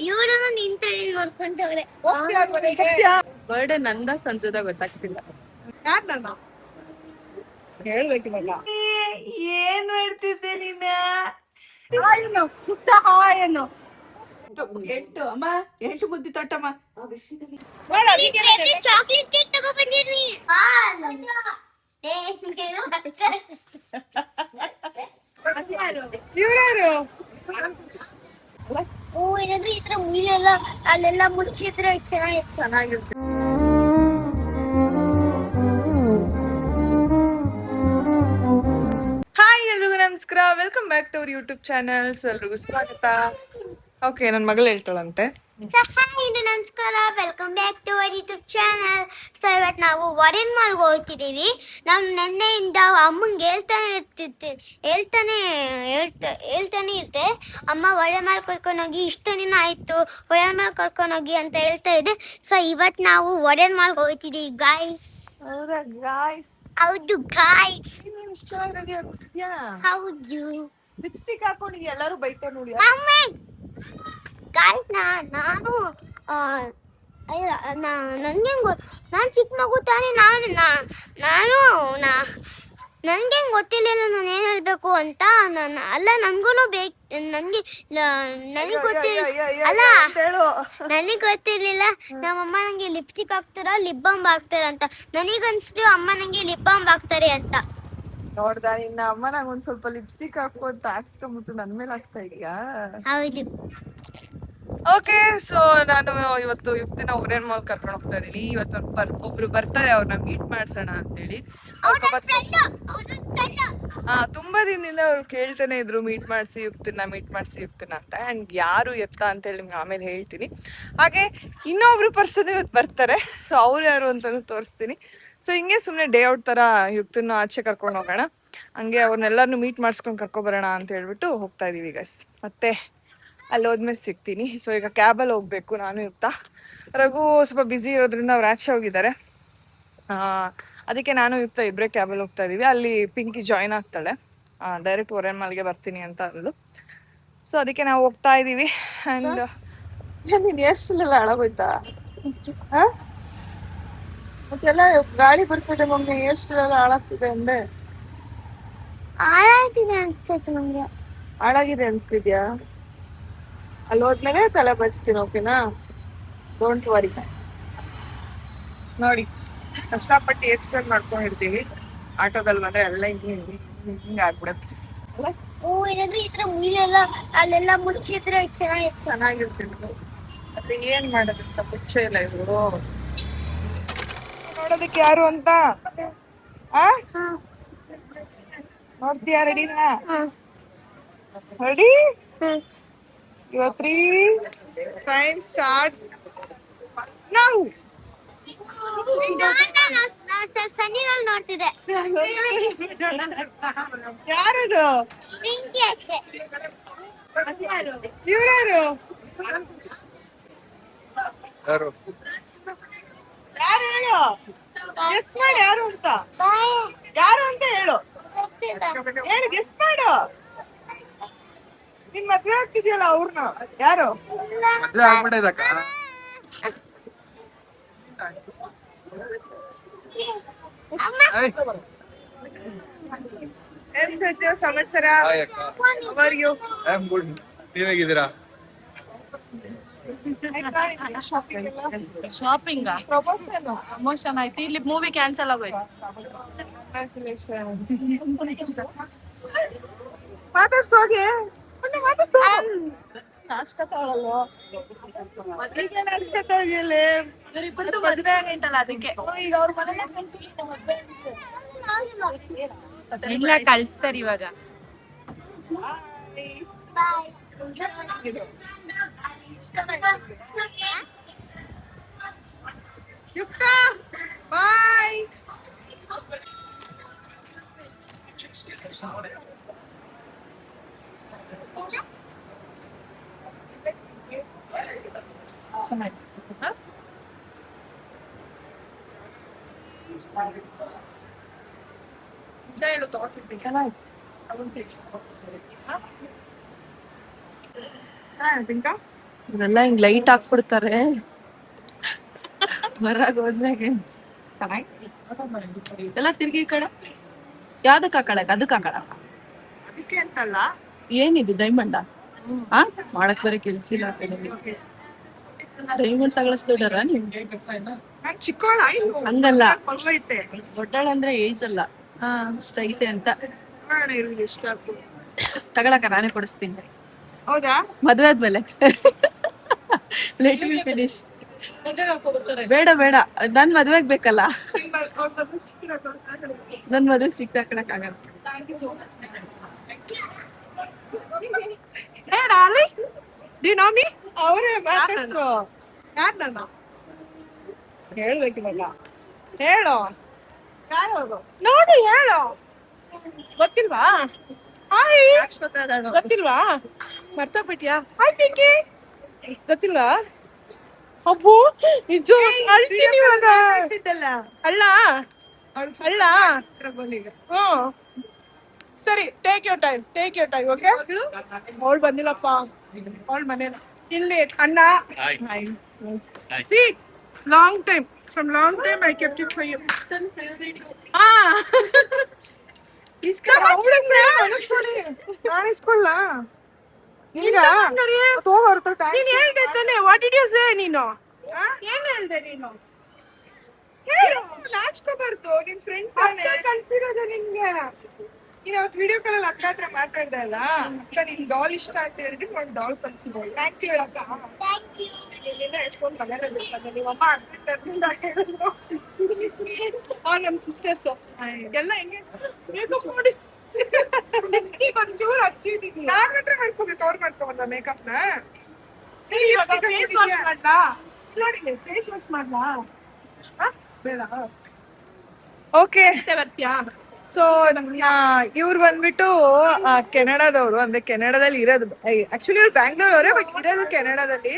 ಇವ್ರನ್ನ ನಿಂತ ನೋಡ್ಕೊಂತವ್ರೆ. ಬರ್ಡೇ ನಂದ ಸಂಜುದ ಗೊತ್ತಾಗ್ತಿಲ್ಲ. ಯಾರ್ ನನ್ನ ಹೇಳ್ಬೇಕು ಇವಾಗ. ಏನ್ ಮಾಡ್ತಿದ್ದೆ ನೀನ? ಹಾಯೇನು ಪುಟ್ಟ ಹಾಯೇನು 8 ಅಮ್ಮ 8 ಬುದ್ಧಿ ತೊಟ್ಟಮ್ಮ. ಚಾಕ್ಲೇಟ್ ಕೇಕ್ ತಗೋ ಬಂದಿದ್ವಿ. ಇವ್ರ್ಯಾರು? ಏನಾದ್ರು ಈ ತರ ಮುಗಿಲೆಲ್ಲ ಅಲ್ಲೆಲ್ಲ ಮುಚ್ಚಿದ್ರೆ ಚೆನ್ನಾಗಿರುತ್ತೆ. ಹಾಯ್ ಎಲ್ರಿಗೂ ನಮಸ್ಕಾರ, welcome back to our YouTube channels. ಎಲ್ರಿಗೂ ಸ್ವಾಗತ. ಓಕೆ, ನನ್ನ ಮಗಳು ಹೇಳ್ತಾಳಂತೆ. ನಮಸ್ಕಾರ, welcome back to our YouTube channel. So ಇವತ್ತು ನಾವು ವರೆನ್ ಮಾಲ್ಗೆ ಹೋಗ್ತಿದ್ದೀವಿ. ನಾವು ನೆನ್ನೆಯಿಂದ ಅಮ್ಮಂಗೆ ಹೇಳ್ತಾನೆ ಇರ್ತೆ, ಅಮ್ಮ ಒಳ್ಳೆ ಮಾಲ್ ಕರ್ಕೊಂಡೋಗಿ ಇಷ್ಟ ದಿನ ಆಯಿತು ಒಳ್ಳೆ ಮಾಲ್ ಕರ್ಕೊಂಡೋಗಿ ಅಂತ ಹೇಳ್ತಾ ಇದೆ. ಸೊ ಇವತ್ತು ನಾವು ಒರೆನ್ ಮಾಲ್ಗೆ ಹೋಗ್ತಿದ್ದೀವಿ ಗಾಯ್ಸ್. ಹೌದು ಗಾಯ್ಸ್, ಹೌದು. ಲಿಪ್ಸ್ಟಿಕ್ ಹಾಕೊಂಡು ಎಲ್ಲರೂ ಬೈತಾರೆ ನೋಡಿ. ಗಾಯ್ಸ್ ನಾನು ನನಗೆ ನಾನು ಚಿಕ್ಕ ಮಗು ತಾನೇ, ನನಗೆ ಗೊತ್ತಿರಲಿಲ್ಲ ನಾನು ಏನು ಹೇಳಬೇಕು ಅಂತ. ನನಗೂ ನನಗೆ ಗೊತ್ತಿರಲಿಲ್ಲ ನಮ್ಮಮ್ಮ ನನಗೆ ಲಿಪ್ಸ್ಟಿಕ್ ಹಾಕ್ತಾರ ಲಿಪ್ ಬಾಮ್ ಹಾಕ್ತಾರ ಅಂತ. ನನಗನ್ಸ್ತು ಅಮ್ಮ ನನಗೆ ಲಿಪ್ ಬಾಮ್ ಹಾಕ್ತಾರೆ ಅಂತ. ನೋಡ್ದ ನಿನ್ನ ಅಮ್ಮ ನಂಗೆ ಒಂದ್ ಸ್ವಲ್ಪ ಲಿಪ್ಸ್ಟಿಕ್ ಹಾಕು ಅಂತ ಹಾಕ್ಸ್ಕೊಂಡ್ಬಿಟ್ಟು ನನ್ ಮೇಲೆ ಹಾಕ್ತಾ ಇದೀಯಾ? ಹೌದು. ಓಕೆ, ಸೊ ನಾನು ಇವತ್ತು ಯುಕ್ತಿನ ಒರೆನ್ ಮಾಲ್ ಕರ್ಕೊಂಡು ಹೋಗ್ತಾ ಇದೀನಿ. ಇವತ್ತು ಒಬ್ರು ಬರ್ತಾರೆ, ಅವ್ರನ್ನ ಮೀಟ್ ಮಾಡ್ಸೋಣ ಅಂತೇಳಿ. ತುಂಬಾ ದಿನದಿಂದ ಅವ್ರು ಕೇಳ್ತಾನೆ ಇದ್ರು ಮೀಟ್ ಮಾಡಿಸಿ ಯುಕ್ತಿನ ಅಂತ. ಅಂಡ್ ಯಾರು ಎತ್ತ ಅಂತ ಹೇಳಿ ನಿಮ್ಗೆ ಆಮೇಲೆ ಹೇಳ್ತೀನಿ. ಹಾಗೆ ಇನ್ನೊಬ್ರು ಪರ್ಸನ್ ಇವತ್ತು ಬರ್ತಾರೆ, ಸೊ ಅವ್ರು ಯಾರು ಅಂತಾನು ತೋರಿಸ್ತೀನಿ. ಸೊ ಹಿಂಗೆ ಸುಮ್ಮನೆ ಡೇ ಔಟ್ ತರ ಯುಕ್ತಿನ ಆಚೆ ಕರ್ಕೊಂಡು ಹೋಗೋಣ, ಹಂಗೆ ಅವ್ರನ್ನೆಲ್ಲರನ್ನು ಮೀಟ್ ಮಾಡಿಸ್ಕೊಂಡು ಕರ್ಕೊಬರೋಣ ಅಂತ ಹೇಳ್ಬಿಟ್ಟು ಹೋಗ್ತಾ ಇದೀವಿ ಗೈಸ್. ಮತ್ತೆ ಅಲ್ಲಿ ಹೋದ್ಮೇಲೆ ಸಿಗ್ತೀನಿ. ಸೊ ಈಗ ಕ್ಯಾಬಲ್ಲಿ ಹೋಗ್ಬೇಕು ನಾನು ಯುಕ್ತ. ರಘು ಸ್ವಲ್ಪ ಬ್ಯುಸಿ ಇರೋದ್ರಿಂದ ಅವ್ರು ಆಚೆ ಹೋಗಿದ್ದಾರೆ. ಅದಕ್ಕೆ ನಾನು ಯುಕ್ತ ಇಬ್ಬರೇ ಕ್ಯಾಬಲ್ಲಿ ಹೋಗ್ತಾ ಇದೀವಿ. ಅಲ್ಲಿ ಪಿಂಕಿ ಜಾಯ್ನ್ ಆಗ್ತಾಳೆ, ಡೈರೆಕ್ಟ್ ಒರೆನ್ ಮಾಲ್ಗೆ ಬರ್ತೀನಿ ಅಂತ ಅಂದ್ಲು. ಸೊ ಅದಕ್ಕೆ ನಾವು ಹೋಗ್ತಾ ಇದೀವಿ. ಅಂಡ್ ನೀನು ಎಷ್ಟೆಲ್ಲ ಹಾಳಾಗೋಯ್ತಾ? ಮತ್ತೆಲ್ಲ ಗಾಳಿ ಬರ್ತಿದೆ ಮಮ್ಮಿ, ಎಷ್ಟೆಲ್ಲ ಹಾಳಾಗ್ತಿದೆ ಅಂದೆ. ಹಾಳಾಗಿದೆ ಅನ್ಸ್ತಿದ್ಯಾ? ಅಲ್ಲಿ ಹೋದ್ಮೇಲೆ ತಲೆ ಬಚ್ತೀನಿ, ಓಕೆನಾ? Don't worry. ನೋಡಿ ಕಷ್ಟಪಟ್ಟು ಎಷ್ಟೊಂದು ಮಾಡ್ಕೊಂಡಿರ್ತೀವಿ, ಆಟೋದಲ್ಲಿ ಬಂದ್ರೆ ಎಲ್ಲ ಹಿಂಗೆ ಆಗ್ಬಿಡತ್ತೆ. ಏನಾದ್ರು ಈ ತರ ಮುಗಿಲೆಲ್ಲ ಅಲ್ಲೆಲ್ಲ ಮುಚ್ಚಿದ್ರೆ ಚೆನ್ನಾಗಿರ್ತಿತ್ತು. ಅದ್ರ ಏನ್ ಮಾಡೋದಂತ ಮುಚ್ಚ ಇಲ್ಲ ಇವರು. ನೋಡೋದಕ್ಕೆ ಯಾರು ಅಂತ ನೋಡ್ತೀಯಾ? ರೆಡಿನಾ? Ready? Your 3 time start now. ಸನ್ನಿಗಳು ನೋಡ್ತಿದೆ. ಯಾರದು? ಇವ್ರ್ಯಾರು? ಯಾರು ಹೇಳು? ಗೆಸ್ ಮಾಡಿ ಯಾರು ಅಂತ. ಯಾರು ಅಂತ ಹೇಳು, ಹೇಳು, ಗೆಸ್ ಮಾಡು. ನಿನ್ ಮದ್ವೆ ಆಗ್ತಿದ್ಯಲ್ಲ ಅವ್ರನ್ನ ಯಾರು? ಮದ್ವೆ ಆಗ್ಬಿಟ್ಟಿದಕ್ಕ. ಏನ್ ಸತ್ಯ ಸಮಾಚಾರ? ನೀವೇಗಿದ್ದೀರಾ? ಶಾಪಿಂಗ್ ಪ್ರಮೋಷನ್ ಪ್ರಮೋಷನ್ ಆಯ್ತು, ಇಲ್ಲಿ ಮೂವಿ ಕ್ಯಾನ್ಸಲ್ ಆಗೋಯ್ತು. ಮಾತಾಡ್ಸೋಗೆ ನಾಚ್ಕತಾಳಲ್ವ? ನಾಚ್ಕತಾ ಇದೆಯಲ್ಲ. ಇವರಿಬ್ಬರದು ಮದ್ವೆ ಆಗೈತಲ್ಲ ಅದಕ್ಕೆ. ಈಗ ಅವ್ರ ಮನೆಗೆ ಇಲ್ಲ ಕಳಿಸ್ತಾರೆ ಇವಾಗ. ಯುಕ್ತ ಬಾಯ್. ಹೇಳು ತಗೋತಿದ್ವಿ. ಚೆನ್ನಾಗಿ ಪಿಂಕ ಇವೆಲ್ಲ ಹಿಂಗ್ ಲೈಟ್ ಹಾಕ್ಬಿಡ್ತಾರೆ ಹೊರಗ್ ಹೋದ್ಮೇಲೆ ಚೆನ್ನಾಗಿ ಎಲ್ಲ ತಿರ್ಗಿ ಈ ಕಡೆ ಯಾವ್ದಕ್ ಹಾಕಳಕ್ ಅದಕ್ ಹಾಕಳಕ ಅದಕ್ಕೆ ಅಂತಲ್ಲ. ಏನಿದು ಡೈಮಂಡ ಆ ಮಾಡಕ್ ಬರೀ ಕೆಲ್ಸ ಇಲ್ಲ ಡೈಮಂಡ್ ತಗೊಳಿಸ್ತಿದಾರ ನೀವು ನಾನ್ ಚಿಕ್ಕವಳ ಹಂಗಲ್ಲ ಐತೆ. ದೊಡ್ಡಳ ಅಂದ್ರೆ ಏಜ್ ಅಲ್ಲ ಇಷ್ಟ ಐತೆ ಅಂತ ನೋಡೋಣ ಇವ್ರಿಗೆ ಎಷ್ಟು ಆಗ್ಬೋದು. ತಗೊಳಕ ನಾನೇ ಕೊಡಿಸ್ತೀನಿ ಹೌದಾ? ಮದ್ವೆ ಆದ್ಮೇಲೆ ಲೇಟ್ ವಿಲ್ ಫಿನಿಶ್ ಬೇಡ ಬೇಡ ನನ್ ಮದ್ವೆಗ್ ಬೇಕಲ್ಲ ನನ್ ಮದ್ವೆಗ್ ಚಿಕ್ಕ ಹಾಕೊಳಕ್ ಆಗಲ್ಲ ಅವರೇ ಮಾತಾಡ್ಸು. ಯಾರ್ ನನ್ನ ಹೇಳ್ಬೇಕು ಇವಾಗ ಹೇಳೋ ಯಾರವ್ರು? ನೋಡು ಹೇಳೋ ಗೊತ್ತಿಲ್ವಾ ಹಾಯ್ ರಾಜ್ಪಥ್ ಗೊತ್ತಿಲ್ವಾ ಮರ್ತೋಗ್ಬಿಟ್ಯಾ ಹಾಯ್ ಪಿಂಕಿ ಗೊತ್ತಿಲ್ವಾ ಅಬ್ಬು ನಿಜ ಅಳ್ತೀನಿ ಇವಾಗ ಅಲ್ಲ ಅಲ್ಲ ಹ್ಮ್ ಸರಿ ಟೇಕ್ ಯೋರ್ ಟೈಮ್ ಓಕೆ ಅವಳು ಬಂದಿಲ್ಲಪ್ಪ ಅವಳು ಮನೇಲಿ ಇಲ್ಲಿ ಅಣ್ಣ see long time from long time I kept it for you ಹಾ ನಾನು ಇಸ್ಕೊಳ್ಳ ಈಗ ಹೋಗೋರ್ತ ನೀನ್ ಹೇಳ್ದೆ ತಾನೆ ವಾಟ್ ಡಿಡ್ ಯು ಸೇ ನೀನು ಏನ್ ಹೇಳ್ದೆ ನೀನು ನಾಚ್ಕೋಬಾರ್ದು. ನಿನ್ ಫ್ರೆಂಡ್ ತಾನೆ ಕಳ್ಸಿರೋದು ನಿನ್ಗೆ ನೀನ್ ಅವತ್ತು ವಿಡಿಯೋ ಕಾಲ್ ಅಕ್ಕ ಹತ್ರ ಮಾತಾಡ್ದೆ ಅಲ್ಲ, ಅಕ್ಕ ನಿನ್ ಡಾಲ್ ಇಷ್ಟ ಅಂತ ಹೇಳಿದ್ರೆ ಒಂದು ಡಾಲ್ ಕಳ್ಸಿದ್ರು. ಥ್ಯಾಂಕ್ ಯು ಅಕ್ಕ. ಎಷ್ಟೊಂದು ಮನೇಲಿ ನೀವಮ್ಮ ನಮ್ ಸಿಸ್ಟರ್ಸ್ ಎಲ್ಲ ಹೆಂಗೆ ಮೇಕಪ್ ಮಾಡಿ ಲಿಪ್ಸ್ಟಿಕ್ ಒಂಚೂರು ಹಚ್ಚಿದೀನಿ ನಾನ್ ಹತ್ರ ಮಾಡ್ಕೋಬೇಕು, ಅವ್ರು ಮಾಡ್ಕೊಂಬಂದ ಮೇಕಪ್ ನ. ಫೇಸ್ ವಾಶ್ ಮಾಡ್ಲಾ ನೋಡಿ ಫೇಸ್ ವಾಶ್ ಮಾಡ್ಲಾ ಬೇಡ ಓಕೆ ಬರ್ತೀಯಾ ಸೊ ಇವ್ರು ಬಂದ್ಬಿಟ್ಟು ಕೆನಡಾದವರು, ಅಂದ್ರೆ ಕೆನಡಾದಲ್ಲಿ ಇರೋದು. ಆಕ್ಚುಲಿ ಇವ್ರು ಬ್ಯಾಂಗ್ಳೂರ್ ಅವರೇ, ಬಟ್ ಇರೋದು ಕೆನಡಾದಲ್ಲಿ.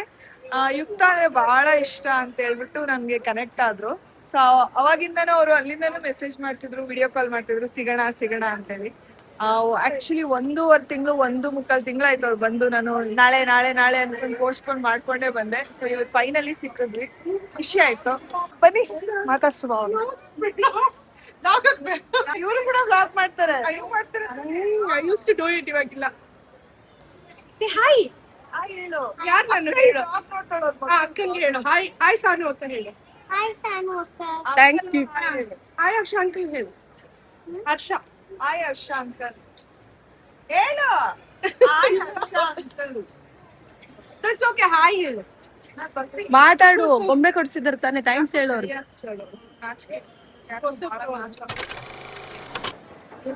ಯುಕ್ತ ಅಂದ್ರೆ ಬಹಳ ಇಷ್ಟ ಅಂತ ಹೇಳ್ಬಿಟ್ಟು ನನ್ಗೆ ಕನೆಕ್ಟ್ ಆದ್ರು. ಸೊ ಅವಾಗಿಂದನೂ ಅವರು ಅಲ್ಲಿಂದನೂ ಮೆಸೇಜ್ ಮಾಡ್ತಿದ್ರು, ವಿಡಿಯೋ ಕಾಲ್ ಮಾಡ್ತಿದ್ರು, ಸಿಗೋಣ ಸಿಗೋಣ ಅಂತೇಳಿ. ಆಕ್ಚುಲಿ 1.5 ತಿಂಗಳು 1.25 ತಿಂಗಳಾಯ್ತು ಅವ್ರು ಬಂದು. ನಾನು ನಾಳೆ ನಾಳೆ ನಾಳೆ ಅನ್ಕೊಂಡು ಪೋಸ್ಟ್ಪೋನ್ ಮಾಡ್ಕೊಂಡೇ ಬಂದೆ. ಸೊ ಇವತ್ತು ಫೈನಲಿ ಸಿಕ್ಕಿದ್ವಿ, ಖುಷಿ ಆಯ್ತು. ಬನ್ನಿ ಮಾತಾಡ್ಸುವ. ಇವರು ಕೂಡ ಬ್ಲಾಗ್ ಮಾಡ್ತಾರೆ. I use to do it ಇವಾಗಿಲ್ಲ. ಸೇ ಹಾಯ್ ಹೇಳು, ಯಾರು ನನ್ನ ಹೇಳು ಬ್ಲಾಗ್ ನೋಡ್ತಾಳೋ ಅಕ್ಕಂಗೆ ಹೇಳು ಹಾಯ್ ಹಾಯ್ ಸಾನು ಅಂತ ಹೇಳು. ಹಾಯ್ ಸಾನು ಅಕ್ಕ. Thanks you hi Harsha uncle ಹೇಳು. ಹರ್ಷ ಹಾಯ್ ಹರ್ಷ ಅಂಕಲ್ ಹೇಳು. Hi Harsha uncle. That's okay hi ಹೇಳು. ಮಾತಾಡು, ಗೊಂಬೆ ಕೊಡ್ಸಿದಾರೆ ತಾನೆ, ಥ್ಯಾಂಕ್ಸ್ ಹೇಳು ಅವ್ರಿಗೆ.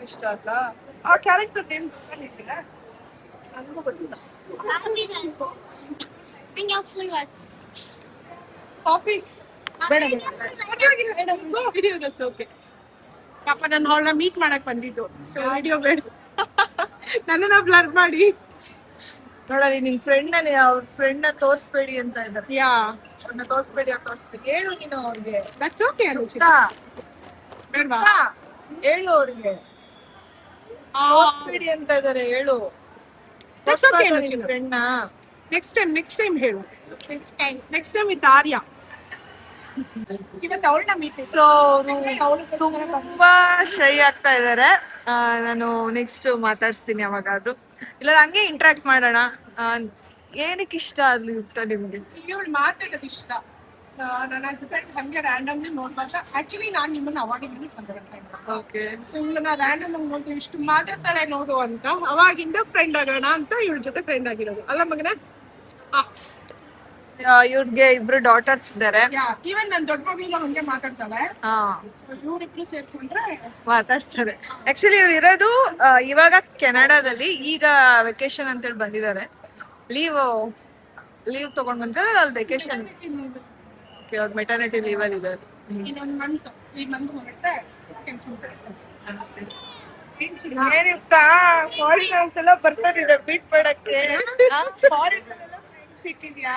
ಇಷ್ಟ ಅಲ್ಲ ಆ ಕ್ಯಾರೆಕ್ಟರ್ ನೇಮ್ ಗೊತ್ತಿಲ್ಲ ನನಗೂ ಗೊತ್ತಿಲ್ಲ. ನಂಗೆ ಫುಲ್ ಕಾಫಿ ಬೇಡ ವಿಡಿಯೋ ದಟ್ಸ್ ಓಕೆ. ಪಾಪ ನಾನು ಅವಳನ್ನ ಮೀಟ್ ಮಾಡಕ್ ಬಂದಿದ್ದು, ಸೊ ವಿಡಿಯೋ ಬೇಡ ನನ್ನನ್ನ ಬ್ಲರ್ ಮಾಡಿ. ನೋಡಲಿ ನಿನ್ ಫ್ರೆಂಡ್ ಅವ್ರ ಫ್ರೆಂಡ್ ನ ತೋರ್ಸ್ಬೇಡಿ ಅಂತ ಇದ್ದಾರೆ. ಯಾ ಅವ್ರನ್ನ ತೋರ್ಸ್ಬೇಡಿ, ಅವ್ರು ತೋರ್ಸ್ಬೇಡಿ ಹೇಳು ನೀನು ಅವ್ರಿಗೆ. ದಟ್ಸ್ ಓಕೆ ಬೇಡವಾ ಹೇಳು ಅವ್ರಿಗೆ ತೋರ್ಸ್ಬೇಡಿ ಅಂತ ಇದಾರೆ, ಹೇಳು. ದಟ್ಸ್ ಓಕೆ ಫ್ರೆಂಡ್ ನ ನೆಕ್ಸ್ಟ್ ಟೈಮ್ ಹೇಳು. ನೆಕ್ಸ್ಟ್ ಟೈಮ್ ವಿತ್ ಆರ್ಯ. ಇವತ್ತು ಅವಳನ್ನ ಮೀಟ್ ಸೊ ತುಂಬಾ ಶೈ ಆಗ್ತಾ ಇದಾರೆ. ನಾನು ನೆಕ್ಸ್ಟ್ ಮಾತಾಡ್ಸ್ತೀನಿ ಯಾವಾಗಾದ್ರೂ, ಇಲ್ಲ ಹಂಗೆ ಇಂಟ್ರಾಕ್ಟ್ ಮಾಡೋಣ. ಏನಕ್ಕೆ ಇಷ್ಟ ಆದ್ಲು ಯುಕ್ತ ನಿಮ್ಗೆ? ಇವಳು ಮಾತಾಡೋದು ಇಷ್ಟ. ನನ್ನ ಹಸ್ಬೆಂಡ್ ಹಂಗೆ ರ್ಯಾಂಡಮ್ಲಿ ನೋಡ್ಬಾರ್ದ. ಆಕ್ಚುಲಿ ನಾನ್ ನಿಮ್ಮನ್ನ ಅವಾಗಿಂದ ಬಂದಿರ್ತಾ ಇದ್ದೆ. ಓಕೆ, ಸೊ ಇವಳನ್ನ ರ್ಯಾಂಡಮ್ ಆಗಿ ನೋಡಿ ಇಷ್ಟು ಮಾತಾಡ್ತಾಳೆ ನೋಡು ಅಂತ ಅವಾಗಿಂದ ಫ್ರೆಂಡ್ ಆಗೋಣ ಅಂತ ಇವಳ ಜೊತೆ ಫ್ರೆಂಡ್ ಆಗಿರೋದು ಅಲ್ಲ ಮಗನ. ಇವ್ರಿಗೆ ಇಬ್ರು ಡಾಟರ್ಸ್ ಇದಾರೆ. ಈವನ್ ನನ್ ದೊಡ್ಡ ಮಗಳಿಂದ ಹಂಗೆ ಮಾತಾಡ್ತಾಳೆ. ಇವ್ರಿಬ್ರು ಸೇರ್ಕೊಂಡ್ರೆ ಮಾತಾಡ್ತಾರೆ. ಆಕ್ಚುಲಿ ಇವ್ರು ಇರೋದು ಇವಾಗ ಕೆನಡಾದಲ್ಲಿ. ಈಗ ವೆಕೇಶನ್ ಅಂತೇಳಿ ಬಂದಿದ್ದಾರೆ. ಲೀವ್ ತಗೊಂಡ್ ಬಂದ್ರೆ ಅಲ್ಲಿ ವೆಕೇಶನ್, ಅವ್ರ ಮೆಟರ್ನಿಟಿ ಲೀವ್ ಅಲ್ಲಿ ಇದ್ದಾರೆ. ಇನ್ನೊಂದ್ ಮಂತ್ ಈ ಮಂತ್ ಹೊರಟ್ರೆ ಏನಿರ್ತಾ ಫಾರಿನರ್ಸ್ ಎಲ್ಲ ಬರ್ತಾರೆ ಮೀಟ್ ಮಾಡಕ್ಕೆ. Foreigner friends ಇಟ್ಟಿದ್ಯಾ?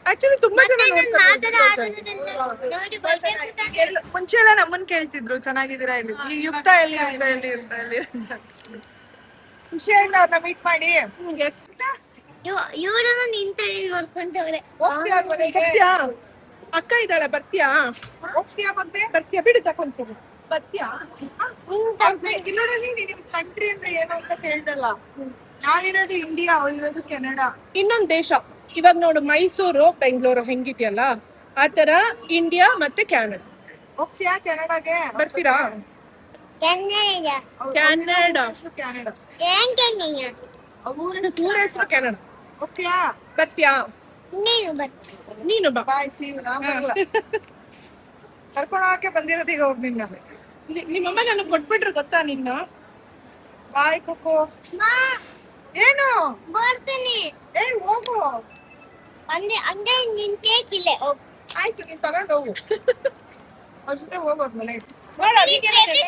ಆಕ್ಚುಲಿ ತುಂಬಾ ಜನ ಮುಂಚೆ ಎಲ್ಲ ನಮ್ಮನ್ ಕೇಳ್ತಿದ್ರು ಚೆನ್ನಾಗಿದ್ದೀರಾ ಇಲ್ಲಿ, ಈಗ ಯುಕ್ತ ಎಲ್ಲಿ ಯುಕ್ತ ಎಲ್ಲಿ ಯುಕ್ತ ಎಲ್ಲಿ ಅಂತ. ಖುಷಿ ಆಯ್ತು ಅವ್ರನ್ನ ಮೀಟ್ ಮಾಡಿ. ಎಸ್. ಇವರು ನಿಂತಳಿ ನೋಡ್ಕೊಂಡವ್ರೆ. ಹೋಗ್ತೀಯಾ ಅವ್ರ ಮನೆಗೆ? ಬರ್ತೀಯಾ? ಅಕ್ಕ ಇದ್ದಾಳೆ, ಬರ್ತೀಯಾ? ಹೋಗ್ತೀಯಾ ಮತ್ತೆ? ಬರ್ತೀಯಾ? ಬಿಡು ತಕೊಂತೀನಿ. ಬರ್ತೀಯಾ? ನಿನಗೆ ಕಂಟ್ರಿ ಅಂದ್ರೆ ಏನು ಅಂತ ಕೇಳ್ದಲ್ಲ. ನಾನಿರೋದು ಇಂಡಿಯಾ, ಅವ್ರಿರೋದು ಕೆನಡಾ. ಇನ್ನೊಂದ್ ದೇಶ. ಇವಾಗ ನೋಡು, ಮೈಸೂರು ಬೆಂಗಳೂರು ಹೆಂಗಿದ್ಯಲ್ಲ ಆತರ ಇಂಡಿಯಾ ಮತ್ತೆ ಕ್ಯಾನಡಾ. ಹೋಗ್ತೀಯಾ ಕೆನಡಾಗೆ? ಬರ್ತೀರಾ? ಕೆನ್ನಡ ಕ್ಯಾನಡಾ. ಕ್ಯಾನಡಾ ಏನ್ ಕೆನ್ನಡ ಊರ ಹೆಸರು ಕೆನಡಾ. ಹೋಗ್ತೀಯಾ? ಬರ್ತೀಯಾ? ನೀನು ಬರ್ತೀನಿ. ನೀನು ಬಾ. ಬಾಯ್, ಸಿ ಯು. ನಾನ್ ಬರಲ್ಲ. ಕರ್ಕೊಂಡು ಹೋಗಕ್ಕೆ ಬಂದಿರೋದು ಈಗ ಹೋಗ್ತೀನಿ ನಾನು. ನಿಮ್ಮಮ್ಮ ನನಗೆ ಕೊಟ್ಬಿಟ್ರು ಗೊತ್ತಾ ನಿನ್ನ? ಬಾಯ್ ಕುಕ್ಕು. ಮಾ ಏನು? ಬರ್ತೀನಿ. ಹೋಗು. ಅಂದ್ರೆ ನಿನ್ ಕೇಕ್ ಇಲ್ಲೇ ಹೋಗ್. ಆಯ್ತು, ನೀನ್ ತಗೊಂಡು ಹೋಗು. ಅವ್ರ ಜೊತೆ ಹೋಗೋದ್ ಮನೆಗೆ.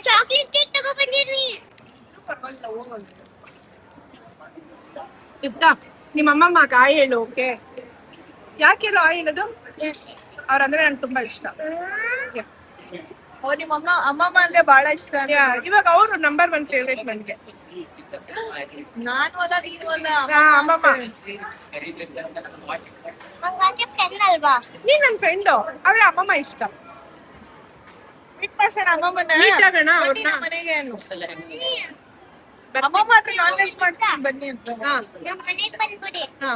ಚಾಕ್ಲೇಟ್ ಕೇಕ್ ತಗೋ ಬಂದಿರ್ರಿ. ಪರವಾಗಿಲ್ಲ, ಹೋಗೋದು. ಇತ್ತಾ ನಿಮ್ಮ ಅಮ್ಮಮ್ಮ ಆಯ್ ಹೇಳು. ಓಕೆ, ಯಾಕೆ ಹೇಳು ಆಯ್ ಹೇಳೋದು? ಅವ್ರಂದ್ರೆ ನಂಗೆ ತುಂಬಾ ಇಷ್ಟ. ಎಸ್. ನಿಮ್ಮ ಅಮ್ಮಮ್ಮ ಅಂದ್ರೆ ಬಹಳ ಇಷ್ಟ. ಇವಾಗ ಅವರು ನಂಬರ್ 1 ಫೇವ್ರೇಟ್ ನನಗೆ. ನಾನು ಅಲ್ಲ, ನೀನು ಅಲ್ಲ. ಅಮ್ಮಮ್ಮ. ಹಂಗಾದ್ರೆ ಫ್ರೆಂಡ್ ಅಲ್ವಾ? ನೀನ್ ನನ್ ಫ್ರೆಂಡು, ಆದ್ರೆ ಅಮ್ಮಮ್ಮ ಇಷ್ಟ. ಮೀಟ್ ಮಾಡ್ಸೋಣ ಅಮ್ಮಮ್ಮನ. Meet ಆಗೋಣ ಅವ್ರನ್ನ. ಮನೆಗೆ ಅಮ್ಮಮ್ಮ ಹತ್ರ ನಾನ್ ವೆಜ್ ಮಾಡ್ಸ್ತೀನಿ ಬನ್ನಿ ಅಂತ. ನಮ್ಮ ಮನೆಗ್ ಬಂದ್ಬಿಡಿ. ಹಾ.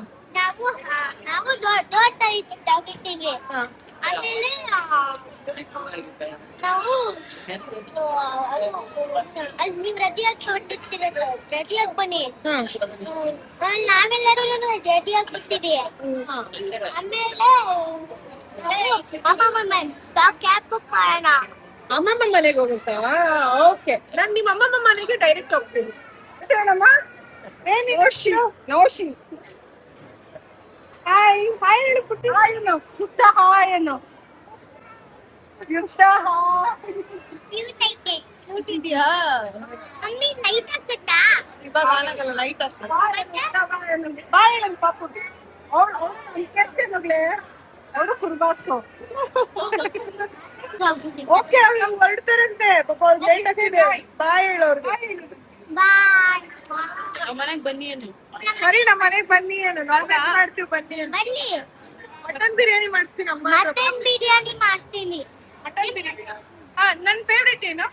ನಾವು ದೊಡ್ಡ ಇಟ್ಟಿದ್ದೀವಿ. ಆಮೇಲೆ ನಾವು ಅಲ್ಲಿ ನೀವ್ ರೆಡಿಯಾಗಿ ಹೊಟ್ಟಿರ್ತಿರೋದು, ರೆಡಿಯಾಗಿ ಬನ್ನಿ. ನಾವೆಲ್ಲರೂ ರೆಡಿಯಾಗಿ ಬಿಟ್ಟಿದ್ದೀವಿ. ಆಮೇಲೆ ಅಮ್ಮಮ್ಮ ಕ್ಯಾಬ್ ಬುಕ್ ಮಾಡೋಣ. ಅಮ್ಮಮ್ಮ ಮನೆಗೆ ಹೋಗುತ್ತಾ? ಓಕೆ, ನಾನ್ ನಿಮ್ಮ ಅಮ್ಮಮ್ಮ ಮನೆಗೆ ಡೈರೆಕ್ಟ್ ಹೋಗ್ತೀನಿ. ಏನಮ್ಮ? ನೋಶಿ. ಹಾಯ್ ಹಾಯ್ ಹೇಳು ಪುಟ್ಟಿ. ಹಾಯ್ ಏನು ಪುಟ್ಟ? ಹಾಯ್ ಏನು ಕ್ಯೂಟ್ ಐತೆ. ಕೂತಿದ್ಯಾ? ಮಮ್ಮಿ ಲೈಟ್ ಹಾಕುತ್ತಾ? ಇವಾಗ ಆನಾಗಲ್ಲ, ಲೈಟ್ ಹಾಕ್ತಾರೆ. ಬಾಯ್ ಹೇಳು ಪಾಪು. ಅವಳು ಕುರ್ಬಾಸು. ಓಕೆ, ಅವ್ರು ಹೊರಡ್ತಾರಂತೆ. ಪಾಪ ಅವ್ರು ಲೇಟ್ ಆಗ್ತಿದೆ. ಬಾಯ್ ಹೇಳು ಅವ್ರಿಗೆ. ಬಾಯ್. ಮನೆಗ್ ಬನ್ನಿ ಏನು? ಸರಿ, ನಮ್ಮ ಮನೆಗ್ ಬನ್ನಿ ಏನು. ನಾನ್ ವೆಜ್ ಮಾಡ್ತೀವಿ, ಬನ್ನಿ ಏನು. ಬರ್ಲಿ. ಮಟನ್ ಬಿರಿಯಾನಿ ಮಾಡಿಸ್ತೀನಿ ಅಮ್ಮ. ಮಟನ್ ಬಿರಿಯಾನಿ ಮಾಡ್ತೀನಿ. ಮಟನ್ ಬಿರಿಯಾನಿ. ನನ್ ಫೇವ್ರೇಟ್ ಏನು?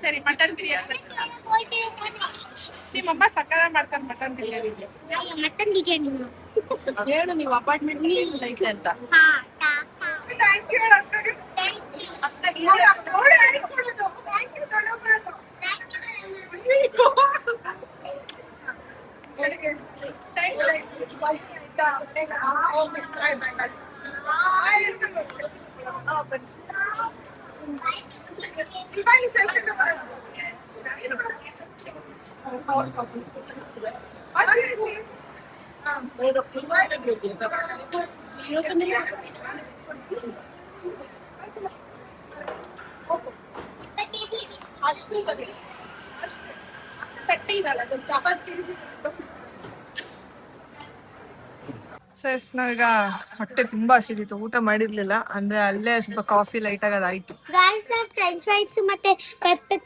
ಸರಿ, ಮಟನ್ ಬಿರಿಯಾನಿ. ನಿಮ್ಮಮ್ಮ ಸಕ್ಕದ ಮಾಡ್ತಾರೆ ಮಟನ್ ಬಿರಿಯಾನಿ. ಮಟನ್ ಬಿರಿಯಾನಿ ಹೇಳು ನೀವು ಅಪಾರ್ಟ್ಮೆಂಟ್ ಐತೆ ಅಂತ. ಥ್ಯಾಂಕ್ ಯು ಅಕ್ಕಗೆ. Thank you. ಸೆಸ್ ನಾವೀಗ ಹೊಟ್ಟೆ ತುಂಬಾ ಹಸಿದಿತ್ತು, ಊಟ ಮಾಡಿರ್ಲಿಲ್ಲ. ಅಂದ್ರೆ ಅಲ್ಲೇ ಸ್ವಲ್ಪ ಕಾಫಿ ಲೈಟ್ ಆಗಿ ಅದಾಯ್ತು. ಗಾಯ್ಸ್, ನಾನು ಫ್ರೆಂಚ್ ಫ್ರೈಸ್ ಮತ್ತೆ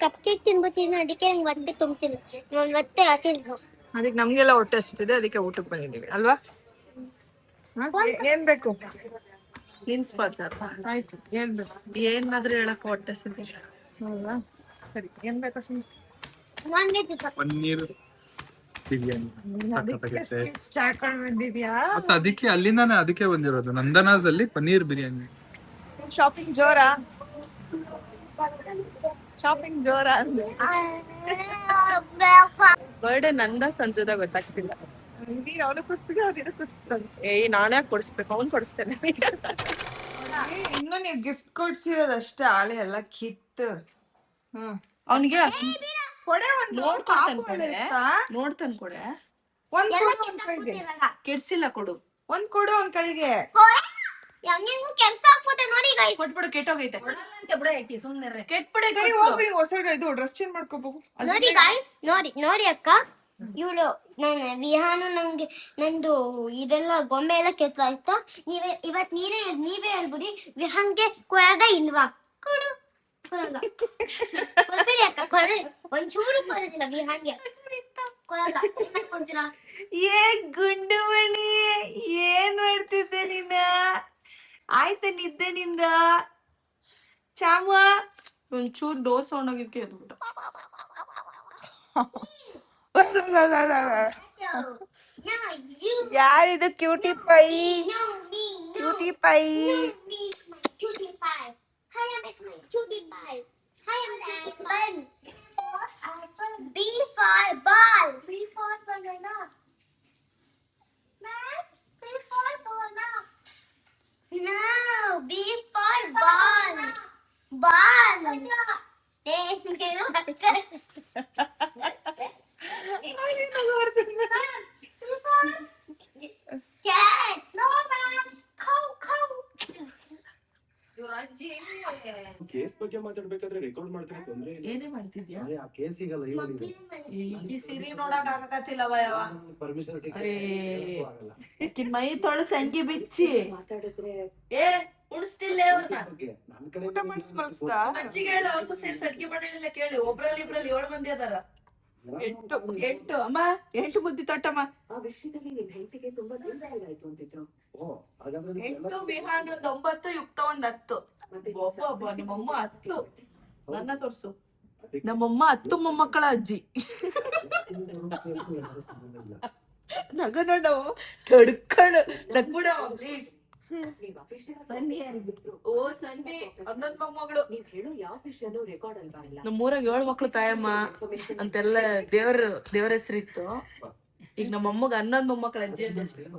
ಕಪ್ ಕೇಕ್ ತಿನ್ಬಿಟ್ಟಿನಿ. ಅದಕ್ಕೆ ನಂಗೆ ಹೊಟ್ಟೆ ತುಂಬ್ತಿಲ್ಲ. ನನ್ನ ಹೊಟ್ಟೆ ಹಸಿದು. ಅದಕ್ಕೆ ನಮ್ಗೆಲ್ಲ ಹೊಟ್ಟೆ ಹಸಿತಿದೆ, ಅದಕ್ಕೆ ಊಟಕ್ಕೆ ಬಂದಿದ್ದೀವಿ ಅಲ್ವಾ? ಏನ್ ಬೇಕು? ನಿನ್ ಸ್ಪಾನ್ಸರ್ ಆಯ್ತು, ಏನ್ ಬೇಕು? ಏನಾದ್ರೂ ಹೇಳಕ್ ಹೊಟ್ಟೆ ಸಿದ್ದೆ. ಹೌದಾ, ಸರಿ. ಏನ್ ಬೇಕು? ನಾನ್ ವೆಜ್ ಪನ್ನೀರ್ ಬಿರಿಯಾನಿ ಸಖತ್ತಾಗಿರುತ್ತೆ. ಸ್ಟಾರ್ಟ್ ಮಾಡಿ ಬಂದಿದ್ಯಾ? ಮತ್ತೆ ಅದಕ್ಕೆ ಅಲ್ಲಿಂದಾನೆ ಅದಕ್ಕೆ ಬಂದಿರೋದು, ನಂದನಾಸ್ ಅಲ್ಲಿ ಪನ್ನೀರ್ ಬಿರಿಯಾನಿ. ಶಾಪಿಂಗ್ ಜೋರಾ? ಶಾಪಿಂಗ್ ಜೋರಾ ಅಂದ್ರೆ ಬರ್ಡೇ ನಂದ ಸಂಜುದ ಗೊತ್ತಾಗ್ತಿಲ್ಲ. ನೀನ್ ಅವನು ಕೊಡ್ಸ್ತೀವಿ, ಅವ್ರು ಕೊಡಿಸ್ತಾನೆ. ನಾನೇ ಕೊಡಿಸ್ಬೇಕು, ಅವ್ನ್ ಕೊಡಿಸ್ತೇನೆ. ಇನ್ನು ನೀವು ಗಿಫ್ಟ್ ಕೊಡ್ಸಿರೋದಷ್ಟೇ, ಆಳೆ ಎಲ್ಲ ಕಿತ್ತು. ಅವನಿಗೆ ಕೊಡೆ ಒಂದು ನೋಡ್ತಾನ್ ಪಾಪು ಇರುತ್ತಾ? ನೋಡ್ತಾನ್ ಕೊಡೆ. ಒಂದ್ ಕೊಡು ಅವ್ನ್ ಕೈಗೆ. ಕೆಡ್ಸಿಲ್ಲ ಕೊಡು. ಒಂದ್ ಕೊಡು ಅವ್ನ್ ಕೈಗೆ. ಹೆಂಗೆಂಗೂ ಕೆಲಸ ಆಗ್ಬೋದೆ ನೋಡಿ ಗೈಸ್. ಕೊಟ್ಬಿಡು, ಕೆಟ್ಟೋಗೈತೆ. ಕೆಟ್ಬಿಡೆ. ಸರಿ ಹೋಗ್ಬಿಡಿ, ಹೊಸ ಇದು ಡ್ರೆಸ್ ಚೇಂಜ್ ಮಾಡ್ಕೋಬಹುದು. ನೋಡಿ ಗೈಸ್, ನೋಡಿ ಅಕ್ಕ, ಇವಳು ನನ್ನ ವಿಹಾನು ನಂದು ಇದೆಲ್ಲ ಗೊಂಬೆ ಎಲ್ಲ ಕೆತ್ತಾಯ್ತಾ. ಇವತ್ ನೀವೇ ಹೇಳ್ಬಿಡಿ, ವಿಹಾನ್ಗೆ ಕೊಡದ ಇಲ್ವಾ? ಕೊಡು. ಕೊಡಲ್ಲ ಕೊಡ್ಬೇಡಿ ಅಕ್ಕ ಕೊಡ್ರಿ ಒಂಚೂರು ಕೊಡೋದಿಲ್ಲ ಹಂಗೆ ಕೊಡಲ್ಲ ಏನ್ ಮಾಡ್ಕೊಂತೀರಾ ಏ ಗುಂಡು ಮಣಿ ಏನ್ ಮಾಡ್ತಿದ್ದೆ ನೀನ ಆಯ್ತ ನಿದ್ದೆ ನಿಂದ ಚಾಮ ಒಂಚೂರು ಡೋರ್ ಸೌಂಡ್ ಆಗಿದ್ಕೆ ಎದ್ಬಿಟ್ಟ. No, you. ಯಾರಿದು cutie pie No, me. No. Cutie pie No, me. My cutie pie. Hi, I'm my cutie pie. Hi, I'm cutie pie. B for ball. B for banana. Man, B for banana. No, B for ball. Ball. Cat. No, man. Cow, cow. Case ಬಗ್ಗೆ ಮಾತಾಡ್ಬೇಕಾದ್ರೆ record ಮಾಡ್ತಾರೆ ತೊಂದ್ರೆ ಇಲ್ಲ. ಏನೇ ಮಾಡ್ತಿದ್ಯಾ? ಆ ಕೇಸಿಗಲ್ಲ ಇವನಿಗೆ ಈ ಸೀರೆ ನೋಡಕ್ ಆಗಕತ್ತಿಲ್ಲವ ಯಾವ ಪರ್ಮಿಷನ್ ಅರೇ ಆಕಿನ್ ಮೈ ತೊಳೆ ಸಂಗಿ ಬಿಚ್ಚಿ ಏ ಉಣಿಸ್ತಿಲ್ಲ ಅವ್ರನ್ನ ನಮ್ ಕಡೆ ಊಟ ಮಾಡಿಸ್ಬಲ್ಸ್ತಾ ಅಜ್ಜಿಗೆ ಹೇಳು ಅವ್ರಿಗೂ ಸೇರ್ಸಿ ಅಡ್ಗೆ ಮಾಡಿಲ್ಲ ಕೇಳಿ ಒಬ್ರಲ್ಲಿ ಇಬ್ರಲ್ಲಿ 7 ಮಂದಿ ಅದಾರ 8 ಅಮ್ಮ 8 ಬುದ್ಧಿ ತಟ್ಟಮ್ಮ ಆ ವಿಷಯದಲ್ಲಿ ನಿಮ್ ಹೆಂಡತಿಗೆ ತುಂಬಾ ಗೊಂದಲ ಆಯ್ತು ಅಂತಿದ್ರು. ಓ ಹಾಗಾದ್ರೆ 8 ವಿಹಾನ್ 9 ಯುಕ್ತ 10 ಮತ್ತೆ ಒಬ್ಬ ನಿಮ್ಮಮ್ಮ 10 ನನ್ನ ತೋರ್ಸು ನಮ್ಮಮ್ಮ 10 ಮೊಮ್ಮಕ್ಕಳ ಅಜ್ಜಿ ನಗ ನೋಡು ತಡ್ಕೊಂಡು ನಗ್ಬಿಡವ ಪ್ಲೀಸ್ ನೀವ್ ಅಫಿಷಿಯಲ್ ಓ ಸಂಜೆ 11 ಮೊಮ್ಮಗಳು ನೀವ್ ಹೇಳೋ ಯಾವ ವಿಷಯನೂ ರೆಕಾರ್ಡ್ ಅಲ್ವಾ ಇಲ್ಲ ನಮ್ಮೂರಾಗ 7 ಮಕ್ಳು ತಾಯಮ್ಮ ಅಂತೆಲ್ಲ ದೇವ್ರ ಹೆಸರಿತ್ತು. ಈಗ ನಮ್ಮ ಅಮ್ಮಗ 11 ಮೊಮ್ಮಕ್ಕಳ ಅಜ್ಜಿ ಅಂತ ಹೆಸರು.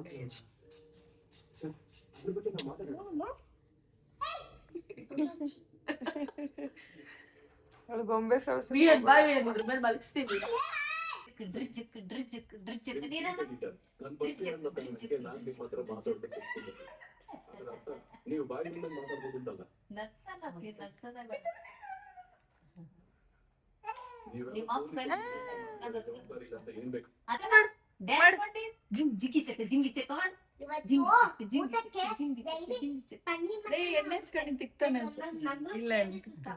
ಅವಳು ಗೊಂಬೆ ಸೌಸು ವಿಯನ್ ಬಾಯ್ ಅದ್ರ ಮೇಲೆ ಮಲಗಿಸ್ತೀನಿ. ನೀವು ಬಾಯಿನಿಂದ ಮಾತಾಡ್ಬೋದಿತ್ತಲ್ಲ. ಏನ್ ಬೇಕು ಎಣ್ಣೆ ಹಚ್ಕೊಂಡು ತಿಕ್ತಾನೆ ಇಲ್ಲ ಅನ್ಸುತ್ತೆ.